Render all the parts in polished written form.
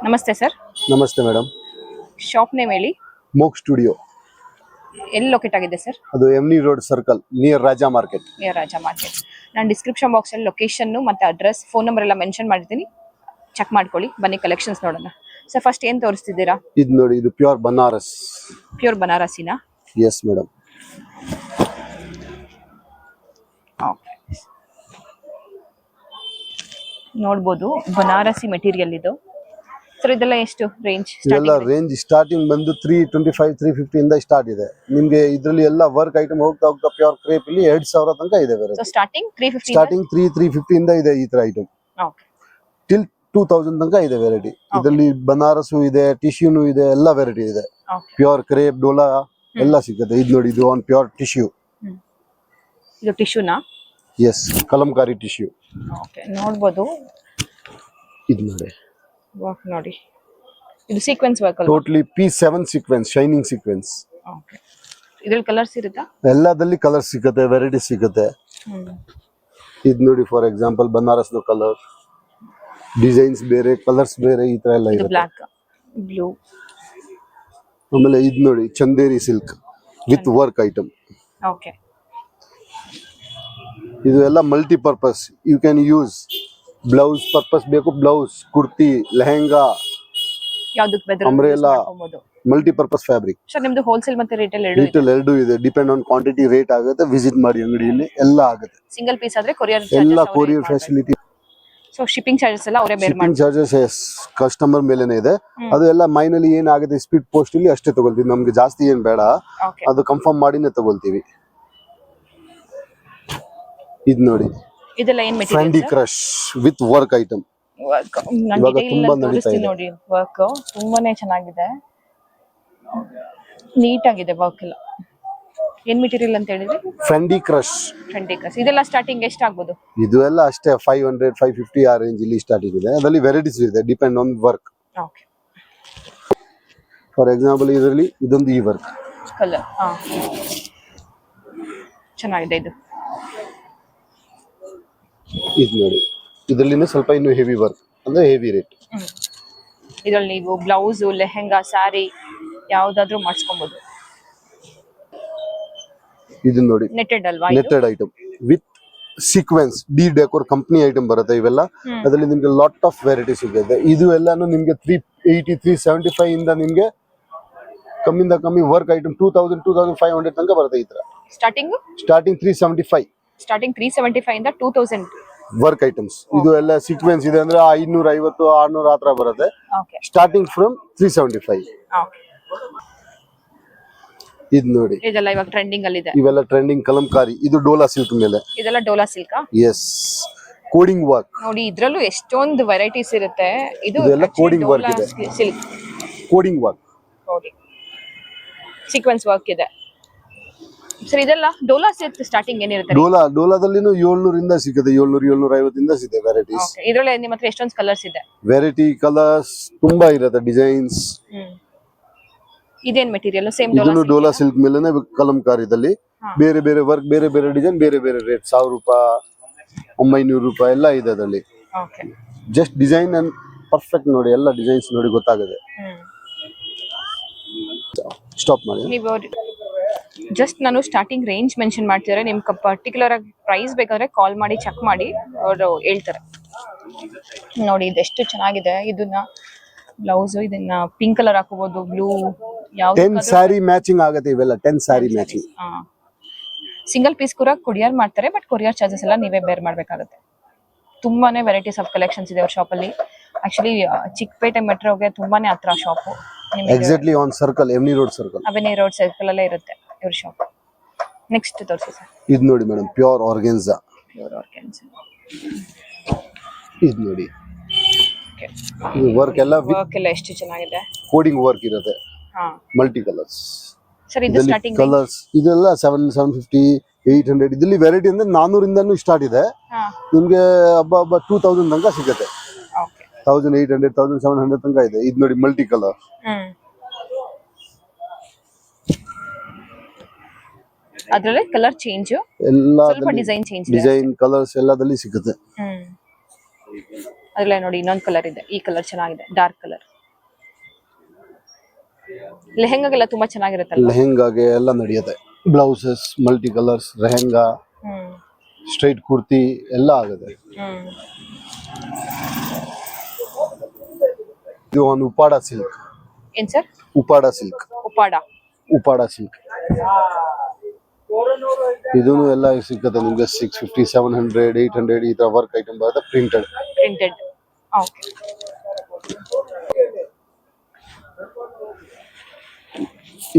ನಮಸ್ತೆ ಸರ್. ನಮಸ್ತೆ madam. Shop name ಹೇಳಿ. Mok studio. ಎಲ್ಲಿ ಲೊಕೇಟ್ ಆಗಿದೆ ಸರ್? ಅದು Avenue Road circle near Raja Market. Near Raja Market. ನಾನು ಡಿಸ್ಕ್ರಿಪ್ಷನ್ ಬಾಕ್ಸ್ ಅಲ್ಲಿ ಲೊಕೇಶನ್ ಮತ್ತೆ ಅಡ್ರೆಸ್, ಫೋನ್ ನಂಬರ್ ಎಲ್ಲ ಮೆನ್ಷನ್ ಮಾಡಿರ್ತೀನಿ. ಚೆಕ್ ಮಾಡ್ಕೊಳ್ಳಿ. ಬನ್ನಿ ಕಲೆಕ್ಷನ್ಸ್ ನೋಡೋಣ. ಸರ್ ಫಸ್ಟ್ ಏನು ತೋರಿಸ್ತಿದ್ದೀರಾ? ಇದು ನೋಡಿ, ಇದು ಪ್ಯೂರ್ ಬನಾರಸ್. ಪ್ಯೂರ್ ಬನಾರಸಿನಾ? Yes madam. ಓಕೆ, ನೋಡ್ಬೋದು ಬನಾರಸಿ ಮೆಟೀರಿಯಲ್ ಇದು. ಸರ್ ಇದೆಲ್ಲ ಎಷ್ಟು ರೇಂಜ್? ಇದೆಲ್ಲ ರೇಂಜ್ ಸ್ಟಾರ್ಟಿಂಗ್ ಬಂದು 325 350 ಇಂದ ಸ್ಟಾರ್ಟ್ ಇದೆ. ನಿಮಗೆ ಇದರಲ್ಲಿ ಎಲ್ಲ ವರ್ಕ್ ಐಟಮ್ ಹೋಗ್ತಾ ಹೋಗ್ತಾ ಪ್ಯೂರ್ ಕ್ರೇಪ್ ಇಲ್ಲಿ 2000 ತನಕ ಇದೆ. ಸ್ಟಾರ್ಟಿಂಗ್ 350, ಸ್ಟಾರ್ಟಿಂಗ್ 350 ಇಂದ ಇದೆ ಈ ತರ ಐಟಮ್. ಓಕೆ, ಟಿಲ್ 2000 ತನಕ ಇದೆ ವೆರೈಟಿ. ಇದರಲ್ಲಿ ಬನಾರಸು ಇದೆ, ಟಿಶ್ಯೂನು ಇದೆ, ಎಲ್ಲ ವೆರೈಟಿ ಇದೆ. ಪ್ಯೂರ್ ಕ್ರೇಪ್, ಡೋಲಾ ಎಲ್ಲ ಸಿಗುತ್ತೆ. ಇದು ನೋಡಿ, ಇದು ಆನ್ ಪ್ಯೂರ್ ಟಿಶ್ಯೂ. ಇದು ಟಿಶ್ಯೂನಾ? Yes, Kalamkari tissue. ಓಕೆ, ನೋಡ್ಬೋದು. ಇದು ನೋಡಿ ವರ್ಕ್ ನೋಡಿ, ಇದು ಸೀಕ್ವೆನ್ಸ್ ವರ್ಕ್ ಅಲ್ವಾ? Totally P7 sequence, shining sequence. Okay, ಇದರಲ್ಲಿ ಕಲರ್ಸ್ ಇರುತ್ತಾ? ಎಲ್ಲದಲ್ಲಿ ಕಲರ್ ಸಿಗುತ್ತೆ, ವೆರೈಟಿ ಸಿಗುತ್ತೆ. ಇದು ನೋಡಿ, for example Banaras colour designs ಬೇರೆ, ಕಲರ್ಸ್ ಬೇರೆ, ಈ ತರ ಎಲ್ಲ ಇದು ಇರುತ್ತೆ. Black, blue. ಆಮೇಲೆ ಇದು ನೋಡಿ, Chanderi silk with work item. Okay, ಇದು ಎಲ್ಲ multipurpose. You can use blouse purpose ಬೇಕು, ಬ್ಲೌಸ್, ಕುರ್ತಿ, ಲೆಹೆಂಗಾ, ಯಾವ್ದಕ್ಕೆ ಬೇಕಾದ್ರೂ ಅಂಬ್ರೆಲಾ, ಮಾಡ್ಕೊಬಹುದು. Multipurpose fabric. ಸರ್ ನಿಮ್ದು ಹೋಲ್ಸೇಲ್ ಮತ್ತೆ ರಿಟೇಲ್ ಎರಡು ಇದೆ. ಡಿಪೆಂಡ್ ಆನ್ ಕ್ವಾಂಟಿಟಿ, ರೇಟ್ ಆಗುತ್ತೆ. ವಿಸಿಟ್ ಮಾಡಿ ಅಂಗಡಿಯಲ್ಲಿ, ಎಲ್ಲ ಆಗುತ್ತೆ. ಸಿಂಗಲ್ ಪೀಸ್ ಆದ್ರೆ ಕೊರಿಯರ್ ಎಲ್ಲ courier facility. So shipping charges ಎಲ್ಲ ಅವರೇ ಬೇರ್ ಶಿಪ್ಪಿಂಗ್ ಚಾರ್ಜಸ್ ಕಸ್ಟಮರ್ ಮೇಲೇನೆ ಇದೆ. ಅದು ಎಲ್ಲ ಮೈನಲ್ಲಿ ಏನಾಗುತ್ತೆ ಸ್ಪೀಡ್ ಪೋಸ್ಟ್ ಇಲ್ಲಿ ಅಷ್ಟೇ ತಗೊಳ್ತೀವಿ. ನಮ್ಗೆ ಜಾಸ್ತಿ ಏನ್ ಬೇಡ, ಅದು ಕನ್ಫರ್ಮ್ ಮಾಡಿನೇ ತಗೊಳ್ತೀವಿ. ಇದು ನೋಡಿ, ಇದೆಲ್ಲ ಏನ್ Fendi material? Crush with work item. ಇವಾಗ ತುಂಬಾ ನಡೀತಾ ಇದೆ ನೋಡಿ. ವರ್ಕ್ ತುಂಬಾನೇ ಚೆನ್ನಾಗಿದೆ, ನೀಟ್ ಆಗಿದೆ ವರ್ಕ್ ಎಲ್ಲ. ಏನ್ ಮೆಟೀರಿಯಲ್ ಅಂತ ಹೇಳಿದ್ರೆ? ಫ್ಯಾಂಡಿ ಕ್ರಶ್. ಇದೆಲ್ಲ ಸ್ಟಾರ್ಟಿಂಗ್ ಎಷ್ಟು ಆಗ್ಬೋದು? ಇದು ಎಲ್ಲ ಅಷ್ಟೇ 500 550 ಆ ರೇಂಜ್ ಇಲ್ಲಿ ಸ್ಟಾರ್ಟಿಂಗ್ ಇದೆ. ಅದರಲ್ಲಿ ವೆರೈಟೀಸ್ ಇದೆ, depend on work. Okay, for example ಇದರಲ್ಲಿ ಇದೊಂದು ಈ ವರ್ಕ್ ಕಲರ್ ಚೆನ್ನಾಗಿದೆ. ಇದು ನೋಡಿ, ಇದರಲ್ಲಿ ಸ್ವಲ್ಪ ಇನ್ನು ಹೆವಿ ವರ್ಕ್, ಅಂದ್ರೆ ಹೆವಿ ರೇಟ್. ಇದ್ರಲ್ಲಿ ನೀವು ಬ್ಲೌಸ್, ಲೆಹೆಂಗಾ, ಸ್ಯಾರಿ ಯಾವ್ದಾದ್ರು ಮಾಡಿಸ್ಕೊಬಹುದು. ಇದು ನೋಡಿ, ನೆಟೆಡ್ ಅಲ್ವಾ? Netted item with sequence, D decor company item ಬರುತ್ತೆ ಇವೆಲ್ಲ. ಅದರಲ್ಲಿ ನಿಮ್ಗೆ ಲಾಟ್ ಆಫ್ ವೆರೈಟಿ ಸಿಗುತ್ತೆ. ಇದು ಎಲ್ಲಾನು ನಿಮ್ಗೆ 380 375 ಇಂದ ನಿಮ್ಗೆ ಕಮ್ಮಿಂದ ಕಮ್ಮಿ ವರ್ಕ್ ಐಟಮ್ 2000 2500 ತನಕ ಬರುತ್ತೆ. ಈ ತರ ಸ್ಟಾರ್ಟಿಂಗ್ 375. ಸ್ಟಾರ್ಟಿಂಗ್ 375 ಇಂದ 2000 ವರ್ಕ್ ಐಟಮ್ಸ್. ಇದು ಎಲ್ಲ ಸೀಕ್ವೆನ್ಸ್ ಇದೆ ಅಂದ್ರೆ 550 600 ಆತರ ಬರುತ್ತೆ. Starting from 375. ಇದು ನೋಡಿ, ಇದೆಲ್ಲ ಇವಾಗ ಟ್ರೆಂಡಿಂಗ್ ಅಲ್ಲಿ ಇದೆ. ಇವೆಲ್ಲ ಟ್ರೆಂಡಿಂಗ್ ಕಲಂಕಾರಿ. ಇದು ಡೋಲಾ ಸಿಲ್ಕ್ ಮೇಲೆ. ಇದೆಲ್ಲ Dola silk. Yes, coding work ನೋಡಿ. ಇದ್ರಲ್ಲೂ ಎಷ್ಟೊಂದು ವೆರೈಟೀಸ್ ಇರುತ್ತೆ. ಇದು ಎಲ್ಲ ಕೋಡಿಂಗ್ ವರ್ಕ್ ಇದೆ. Silk coding work, sequence work ಇದೆ. ಸರ್ ಇದೆಲ್ಲ ಡೋಲಾ ಸಿಲ್ಕ್ ಸ್ಟಾರ್ಟಿಂಗ್ ಏನಿರುತ್ತೆ? ಡೋಲಾದಲ್ಲಿನೂ 700 ಇಂದ ಸಿಗುತ್ತೆ, 700 750 ಇಂದ ಸಿಗುತ್ತೆ ವೆರೈಟೀಸ್. ಇದರಲ್ಲಿ ನಿಮ್ಮ ಹತ್ರ ಎಷ್ಟೊಂದು ಕಲರ್ಸ್ ಇದೆ? ವೆರೈಟಿ ಕಲರ್ಸ್ ತುಂಬಾ ಇರುತ್ತೆ, ಡಿಸೈನ್ಸ್. ಇದೇನ್ ಮೆಟೀರಿಯಲ್? ಸೇಮ್ ಡೋಲಾ ಸಿಲ್ಕ್ ಮೇಲೆನೆ ಕಲಂಕಾರಿದಲ್ಲಿ ಬೇರೆ ಬೇರೆ ವರ್ಕ್, ಬೇರೆ ಬೇರೆ ಡಿಸೈನ್, ಬೇರೆ ಬೇರೆ ರೇಟ್. 1000 ರೂಪಾಯಿ, 900 ರೂಪಾಯಿ ಎಲ್ಲ ಇದೆ ಅದರಲ್ಲಿ. ಜಸ್ಟ್ ಡಿಸೈನ್ ಅಂಡ್ ಪರ್ಫೆಕ್ಟ್ ನೋಡಿ, ಎಲ್ಲ ಡಿಸೈನ್ಸ್ ನೋಡಿ ಗೊತ್ತಾಗುತ್ತೆ. ಸ್ಟಾಪ್ ಮಾಡಿ. ನೀವು ಜಸ್ಟ್ ನಾನು ಸ್ಟಾರ್ಟಿಂಗ್ ರೇಂಜ್ ಮೆನ್ಷನ್ ಮಾಡ್ತಿದ್ದಾರೆ. ನಿಮ್ಗೆ ಪರ್ಟಿಕ್ಯುಲರ್ ಆಗಿ ಪ್ರೈಸ್ ಬೇಕಾದ್ರೆ ಕಾಲ್ ಮಾಡಿ ಚೆಕ್ ಮಾಡಿ, ಅವರು ಹೇಳ್ತಾರೆ. ನೋಡಿ ಇದೆಷ್ಟು ಚೆನ್ನಾಗಿದೆ. ಇದನ್ನ ಬ್ಲೌಸ್, ಇದನ್ನ ಪಿಂಕ್ ಕಲರ್ ಹಾಕೋಬಹುದು, ಬ್ಲೂ, ಯಾವ್ದು 10 ಸ್ಯಾರಿ ಮ್ಯಾಚಿಂಗ್ ಆಗುತ್ತೆ. ಇವೆಲ್ಲ 10 ಸ್ಯಾರಿ ಮ್ಯಾಚಿಂಗ್. ಸಿಂಗಲ್ ಪೀಸ್ ಕೂಡ ಕೊರಿಯರ್ ಮಾಡ್ತಾರೆ, ಬಟ್ ಕೊರಿಯರ್ ಚಾರ್ಜಸ್ ಎಲ್ಲ ನೀವೇ ಬೇರ್ ಮಾಡ್ಬೇಕಾಗುತ್ತೆ. ತುಂಬಾನೇ ವೆರೈಟೀಸ್ ಆಫ್ ಕಲೆಕ್ಷನ್ಸ್ ಇದೆ ಅವ್ರ ಶಾಪ್ ಅಲ್ಲಿ. ಆಕ್ಚುಲಿ ಚಿಕ್ಕಪೇಟೆ ಮೆಟ್ರೋಗೆ ತುಂಬಾನೇ ಹತ್ರ shop. Exactly on circle, Avenue Road circle, Avenue Road circle ಅಲ್ಲೇ ಇರುತ್ತೆ ಇವ್ರ ಶಾಪ್. ನೆಕ್ಸ್ಟ್ ತೋರಿಸಿ ಸರ್. ಇದು ನೋಡಿ ಮೇಡಮ್, ಪ್ಯೂರ್ ಆರ್ಗೆನ್ಜಾ. ಇದು ನೋಡಿ, ವರ್ಕ್ ಎಲ್ಲ ಎಷ್ಟು ಚೆನ್ನಾಗಿದೆ. ಕೋಡಿಂಗ್ ವರ್ಕ್ ಇರುತ್ತೆ, ಮಲ್ಟಿ ಕಲರ್ಸ್. ಸರ್ ಇದು ಸ್ಟಾರ್ಟಿಂಗ್ ಕಲರ್ಸ್ ಇದೆಲ್ಲ 750 800. ಇದರಲ್ಲಿ ವೆರೈಟಿ ಅಂದ್ರೆ 400 ಇಂದನೂ ಸ್ಟಾರ್ಟ್ ಇದೆ. ನಿಮ್ಗೆ ಹಬ್ಬ 2000 ತನಕ ಸಿಗುತ್ತೆ. 1800 1700 ತನಕ ಇದೆ. ಇದು ನೋಡಿ, ಮಲ್ಟಿ ಕಲರ್. ಅದರಲ್ಲೇ ಕಲರ್ ಚೇಂಜ್, ಎಲ್ಲ ಸ್ವಲ್ಪ ಡಿಸೈನ್ ಚೇಂಜ್, ಡಿಸೈನ್ ಕಲರ್ಸ್ ಎಲ್ಲದಲ್ಲಿ ಸಿಗುತ್ತೆ. ಅದ್ರಲ್ಲೇ ನೋಡಿ ಇನ್ನೊಂದು ಕಲರ್ ಇದೆ, ಈ ಕಲರ್ ಚೆನ್ನಾಗಿದೆ, ಡಾರ್ಕ್ ಕಲರ್. ಲೆಹೆಂಗಾಗೆಲ್ಲ ತುಂಬಾ ಚೆನ್ನಾಗಿರುತ್ತಲ್ಲ. ಲೆಹೆಂಗಾಗೆ ಎಲ್ಲ ನಡೆಯುತ್ತೆ. Blouses, multi colours, lehenga, hmm straight kurti ಎಲ್ಲ ಆಗುತ್ತೆ. ಹ್ಮ್ ಇದು ಒಂದು ಉಪಾಡ ಸಿಲ್ಕ್. ಏನ್ ಸರ್? ಉಪಾಡ ಸಿಲ್ಕ್. ಉಪಾಡ ಸಿಲ್ಕ್ ಇದೂ ಎಲ್ಲ ಸಿಕ್ಕತ್ತೆ ನಿಮ್ಗೆ. 650, 700, 800 ಈ ತರ ವರ್ಕ್ ಐಟಮ್ ಬರುತ್ತೆ. ಪ್ರಿಂಟೆಡ್. ಓಕೆ.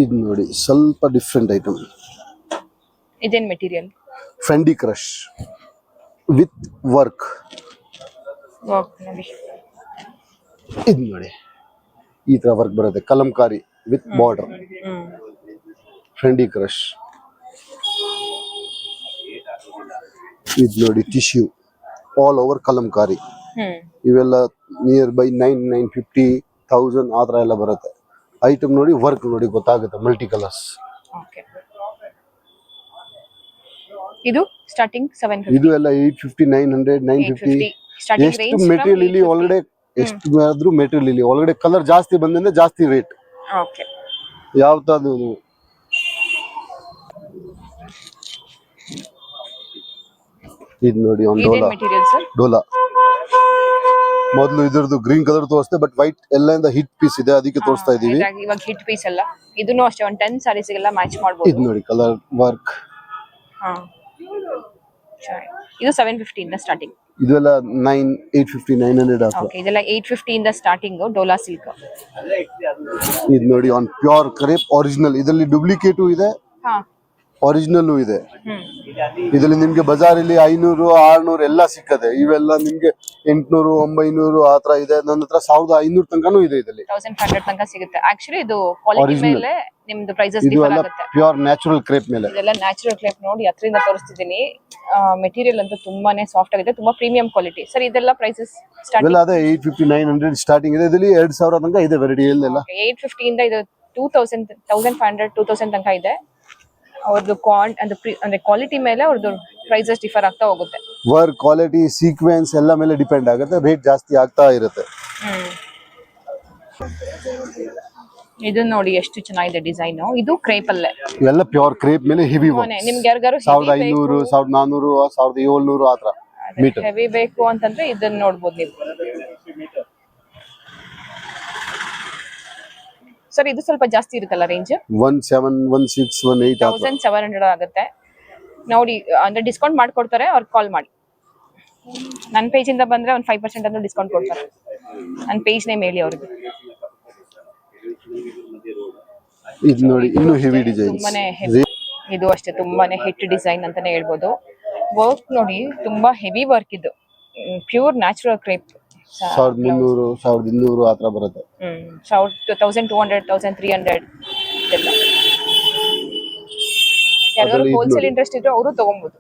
ಇದು ನೋಡಿ ಸ್ವಲ್ಪ ಡಿಫ್ರೆಂಟ್ ಐಟಮ್. ಇದೇನ್ material? Fendi crush with work. ನೋಡಿ ಇದು ನೋಡಿ ಈ ತರ ವರ್ಕ್ ಬರುತ್ತೆ. Kalamkari with border. Fendi crush. ಇದು ನೋಡಿ ಟಿಶ್ಯೂ ಆಲ್ ಓವರ್ ಕಲಂಕಾರಿ. ಇವೆಲ್ಲ ನಿಯರ್ ಬೈ 950, 1000 ಆ ತರ ಎಲ್ಲ ಬರುತ್ತೆ. ಐಟಮ್ ನೋಡಿ, ವರ್ಕ್ ನೋಡಿ ಗೊತ್ತಾಗುತ್ತೆ. Multi colours. ಇದು ಸ್ಟಾರ್ಟಿಂಗ್ 750. ಇದು ಎಲ್ಲ 850, 900, 950. ಎಷ್ಟು ಮೆಟೀರಿಯಲ್ ಇಲ್ಲಿ ಒಳಗಡೆ, ಎಷ್ಟು ಆದ್ರೂ ಮೆಟೀರಿಯಲ್ ಇಲ್ಲಿ ಒಳಗಡೆ ಕಲರ್ ಜಾಸ್ತಿ ಬಂದ್ರೆ ಜಾಸ್ತಿ ರೇಟ್. ಯಾವ್ದು ಇದು ನೋಡಿ ಒಂದು ಡೋಲಾ. ಮೊದಲು ಇದ್ರದ್ದು ಗ್ರೀನ್ ಕಲರ್ ತೋರಿಸ್ತೆ, ಬಟ್ ವೈಟ್ ಎಲ್ಲ ಹಿಟ್ ಪೀಸ್ ಇದೆ, ಅದಕ್ಕೆ ತೋರಿಸ್ತಾ ಇದೀವಿ. ಇವಾಗ ಹಿಟ್ ಪೀಸ್ ಅಲ್ಲ, ಇದನ್ನು ಅಷ್ಟೇ ಒಂದು 10 ಸಾರೀಸ್ ಗೆಲ್ಲ ಮ್ಯಾಚ್ ಮಾಡಬಹುದು. ಇದು ನೋಡಿ ಕಲರ್ ವರ್ಕ್. ಇದು 750 ಇಂದ ಸ್ಟಾರ್ಟಿಂಗ್. ಇದೆಲ್ಲ 850, 900 ಆಗುತ್ತೆ. ಓಕೆ, ಇದೆಲ್ಲ 850 ಇಂದ ಸ್ಟಾರ್ಟಿಂಗ್ ಡೋಲಾ ಸಿಲ್ಕ್. ಇದು ನೋಡಿ ಆನ್ ಪ್ಯೂರ್ ಕ್ರೇಪ್ ಒರಿಜಿನಲ್. ಇದರಲ್ಲಿ ಡೂಪ್ಲಿಕೇಟು ಇದೆ, ಒರಿಜಿನಲ್ ಇದೆ. ಇದರಲ್ಲಿ ನಿಮ್ಗೆ ಬಜಾರಲ್ಲಿ 500, 600 ಎಲ್ಲ ಸಿಕ್ಕದೆ. ಇವೆಲ್ಲ ನಿಮ್ಗೆ 800, 900 ಆತರ ಇದೆ. ನನ್ನ ಹತ್ರ 1500 ತನಕನೂ ಇದೆ. ಇದರಲ್ಲಿ 1500 ತನಕ ಸಿಗುತ್ತೆ. ಆಕ್ಚುಲಿ ಇದು ಕ್ವಾಲಿಟಿ ಮೇಲೆ ನಿಮ್ದು ಪ್ರೈಸಸ್ ಡಿಫರ್ ಆಗುತ್ತೆ. ಪ್ಯೂರ್ ನ್ಯಾಚುರಲ್ ಕ್ರೇಪ್ ಮೇಲೆ. ಇದೆಲ್ಲ ನ್ಯಾಚುರಲ್ ಕ್ರೇಪ್. ನೋಡಿ ಹತ್ರದಿಂದ ತೋರಿಸ್ತಿದ್ದೀನಿ. ಮೆಟೀರಿಯಲ್ ಅಂತೂ ತುಂಬಾನೇ ಸಾಫ್ಟ್ ಆಗಿದೆ, ತುಂಬಾ ಪ್ರೀಮಿಯಂ ಕ್ವಾಲಿಟಿ. ಸರ್ ಇದೆಲ್ಲ ಪ್ರೈಸಸ್ ಸ್ಟಾರ್ಟಿಂಗ್ ಇವೆಲ್ಲ ಅದೇ 850, 900 ಸ್ಟಾರ್ಟಿಂಗ್ ಇದೆ. ಇದರಲ್ಲಿ 2000 ತನಕ ಇದೆ ವೆರೈಟಿ ಎಲ್ಲ. 850 ಇಂದ ಇದು 2000, 1500, 2000 ತನಕ ಇದೆ. ಅವ್ರದ್ದು ಅಂದ್ರೆ ಕ್ವಾಲಿಟಿ ಮೇಲೆ ಅವ್ರದ್ದು ಪ್ರೈಸಸ್ ಡಿಫರ್ ಆಗ್ತಾ ಹೋಗುತ್ತೆ. ವರ್ಕ್ ಕ್ವಾಲಿಟಿ, ಸೀಕ್ವೆನ್ಸ್ ಎಲ್ಲ ಮೇಲೆ ಡಿಪೆಂಡ್ ಆಗುತ್ತೆ. ರೇಟ್ ಜಾಸ್ತಿ ಆಗ್ತಾ ಇರುತ್ತೆ. ಇದು ನೋಡಿ ಎಷ್ಟು ಚೆನ್ನಾಗಿದೆ ಡಿಸೈನ್. ಇದು ಕ್ರೇಪ್ ಅಲ್ಲೇ. ಇವೆಲ್ಲ ಪ್ಯೂರ್ ಕ್ರೇಪ್ ಮೇಲೆ ಹೆವಿ ವರ್ಕ್. ನಿಮ್ಗೆ ಯಾರಿಗಾರು 1500, 1400, 1700 ಆತರ ಮೀಟರ್ ಹೆವಿ ಬೇಕು ಅಂತಂದ್ರೆ ಇದನ್ನ ನೋಡ್ಬೋದು ನೀವು. ಸರ್ ಇದು ಸ್ವಲ್ಪ ಜಾಸ್ತಿ ಇರುತ್ತಲ್ಲ ರೇಂಜ್? 1716, 18 1700 ಆಗುತ್ತೆ ನೋಡಿ. ಅಂದ್ರೆ ಡಿಸ್ಕೌಂಟ್ ಮಾಡ್ಕೊಡ್ತಾರೆ, ಅವ್ರಿಗೆ ಕಾಲ್ ಮಾಡಿ. ನನ್ನ ಪೇಜ್ ಇಂದ ಬಂದ್ರೆ ಒಂದು 5% ಅಂತ ಡಿಸ್ಕೌಂಟ್ ಕೊಡ್ತಾರೆ. ನನ್ನ ಪೇಜ್ ನೇಮ್ ಹೇಳಿ ಅವ್ರಿಗೆ. ಇದು ನೋಡಿ ಇನ್ನು ಹೆವಿ ಡಿಸೈನ್. ತುಂಬಾನೇ ಹೆವಿ. ಇದು ಅಷ್ಟೇ ತುಂಬಾನೇ ಹಿಟ್ ಡಿಸೈನ್ ಅಂತಾನೆ ಹೇಳ್ಬೋದು. ವರ್ಕ್ ನೋಡಿ ತುಂಬಾ ಹೆವಿ ವರ್ಕ್. ಇದು ಪ್ಯೂರ್ ನ್ಯಾಚುರಲ್ ಕ್ರೇಪ್. 1300, 1200 ಆತರ ಬರುತ್ತೆ. 1200, 1300 ಇದೆಲ್ಲ. ಯಾರು ಹೋಲ್ಸೇಲ್ ಇಂಟ್ರೆಸ್ಟ್ ಇದ್ರೆ ಅವರು ತಗೊಬಹುದು.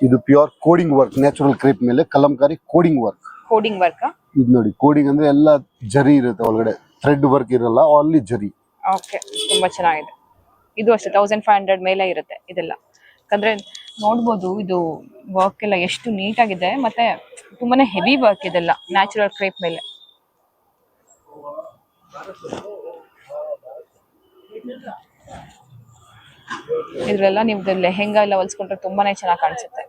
ಇದು pure cording work, natural crepe ಮೇಲೆ Kalamkari cording work. Cording work. ಇದು ನೋಡಿ ಕೋಡಿಂಗ್ ಅಂದ್ರೆ ಎಲ್ಲ ಜರಿ ಇರುತ್ತೆ ಒಳಗಡೆ, ಥ್ರೆಡ್ ವರ್ಕ್ ಇರಲ್ಲ, ಓನ್ಲಿ ಜರಿ. ಓಕೆ, ತುಂಬಾ ಚೆನ್ನಾಗಿದೆ. ಇದು ಅಷ್ಟೇ 1500 ಮೇಲೆ ಇರುತ್ತೆ ಇದೆಲ್ಲ. ಯಾಕಂದ್ರೆ ನೋಡ್ಬೋದು ಇದು ವರ್ಕ್ ಎಲ್ಲ ಎಷ್ಟು ನೀಟ್ ಆಗಿದೆ, ಮತ್ತೆ ತುಂಬಾನೇ ಹೆವಿ ವರ್ಕ್ ಇದೆಲ್ಲ ನ್ಯಾಚುರಲ್ ಕ್ರೇಪ್ ಮೇಲೆ. ಇದ್ರೆಲ್ಲ ನೀವು ಲೆಹೆಂಗಾ ಎಲ್ಲ ಹೊಲ್ಸ್ಕೊಂಡ್ರೆ ತುಂಬಾನೇ ಚೆನ್ನಾಗಿ ಕಾಣಿಸುತ್ತೆ.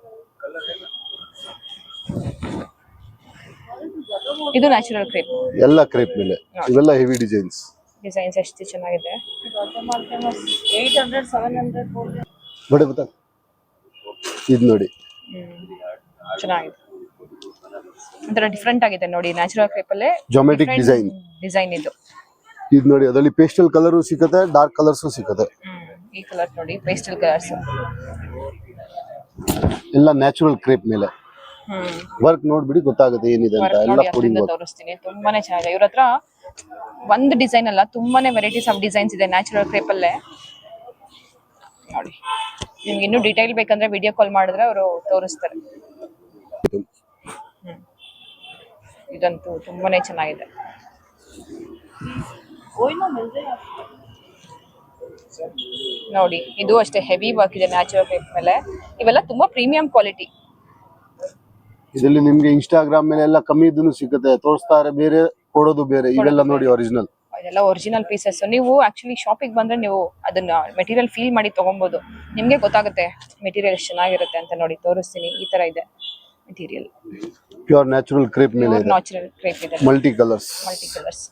ಇದು ನ್ಯಾಚುರಲ್ ಕ್ರೇಪ್. ಎಲ್ಲ ಕ್ರೇಪ್ ಮೇಲೆ. ಇವೆಲ್ಲ ಹೆವಿ ಡಿಸೈನ್ಸ್. ಡಿಸೈನ್ಸ್ ಎಷ್ಟು ಚೆನ್ನಾಗಿದೆ. 800, 700 ಬಡ ಬತ್ತ. ಇದು ನೋಡಿ ಚೆನ್ನಾಗಿದೆ. ಒಂಥರ ಡಿಫ್ರೆಂಟ್ ಆಗಿದೆ ನೋಡಿ. ನ್ಯಾಚುರಲ್ ಕ್ರೇಪ್ ಅಲ್ಲೇ ಜಾಮೆಟ್ರಿಕ್ ಡಿಸೈನ್ ಇದು. ಇದು ನೋಡಿ ಅದರಲ್ಲಿ ಪೇಸ್ಟಲ್ ಕಲರ್ ಸಿಗುತ್ತೆ, ಡಾರ್ಕ್ ಕಲರ್ಸ್ ಸಿಗುತ್ತೆ. ಈ ಕಲರ್ ನೋಡಿ ಪೇಸ್ಟಲ್ ಕಲರ್ಸ್. ಎಲ್ಲ ನ್ಯಾಚುರಲ್ ಕ್ರೇಪ್ ಮೇಲೆ. ವರ್ಕ್ ನೋಡ್ಬಿಡಿ ಗೊತ್ತಾಗುತ್ತೆ ಏನಿದೆ ಅಂತ. ಎಲ್ಲ ಕೋಡಿಂಗ್ ವರ್ಕ್ ತೋರಿಸ್ತೀನಿ. ತುಂಬಾನೇ ಚೆನ್ನಾಗಿದೆ. ಇವ್ರ ಹತ್ರ ಒಂದು ಡಿಸೈನ್ ಅಲ್ಲ, ತುಂಬಾನೇ ವೆರೈಟೀಸ್ ಆಫ್ ಡಿಸೈನ್ಸ್ ಇದೆ ನ್ಯಾಚುರಲ್ ಕ್ರೇಪ್ ಅಲ್ಲೇ. ನೋಡಿ ನಿಮ್ಗೆ ಇನ್ನೂ ಡೀಟೇಲ್ ಬೇಕಂದ್ರೆ ವಿಡಿಯೋ ಕಾಲ್ ಮಾಡಿದ್ರೆ ಅವರು ತೋರಿಸ್ತಾರೆ. ಇದಂತೂ ತುಂಬಾನೇ ಚೆನ್ನಾಗಿದೆ. ನೋಡಿ ಇದು ಅಷ್ಟೇ ಹೆವಿ ವರ್ಕ್ ಇದೆ ನ್ಯಾಚುರಲ್ ಕ್ರೇಪ್ ಮೇಲೆ. ಇವೆಲ್ಲ ತುಂಬಾ ಪ್ರೀಮಿಯಂ ಕ್ವಾಲಿಟಿ. ಇದರಲ್ಲಿ ನಿಮ್ಗೆ ಇನ್ಸ್ಟಾಗ್ರಾಮ್ ಮೇಲೆ ಎಲ್ಲ ಕಮ್ಮಿ ಇದನ್ನು ಸಿಗುತ್ತೆ, ತೋರಿಸ್ತಾರೆ ಬೇರೆ, ಕೊಡೋದು ಬೇರೆ. ಇವೆಲ್ಲ ನೋಡಿ ಒರಿಜಿನಲ್, ಇದೆಲ್ಲ ಒರಿಜಿನಲ್ ಪೀಸಸ್. ನೀವು ಆಕ್ಚುಲಿ ಶಾಪಿಗೆ ಬಂದ್ರೆ ನೀವು ಅದನ್ನ ಮೆಟೀರಿಯಲ್ ಫೀಲ್ ಮಾಡಿ ತಗೊಬಹುದು, ನಿಮ್ಗೆ ಗೊತ್ತಾಗುತ್ತೆ ಮೆಟೀರಿಯಲ್ ಎಷ್ಟು ಚೆನ್ನಾಗಿರುತ್ತೆ ಅಂತ. ನೋಡಿ ತೋರಿಸ್ತೀನಿ, ಈ ತರ ಇದೆ ಮೆಟೀರಿಯಲ್. ಪ್ಯೂರ್ ನ್ಯಾಚುರಲ್ ಕ್ರೇಪ್ ಮೇಲೆ ಇದೆ, ನ್ಯಾಚುರಲ್ ಕ್ರೇಪ್ ಇದೆ, ಮಲ್ಟಿ ಕಲರ್ಸ್. Multi colours.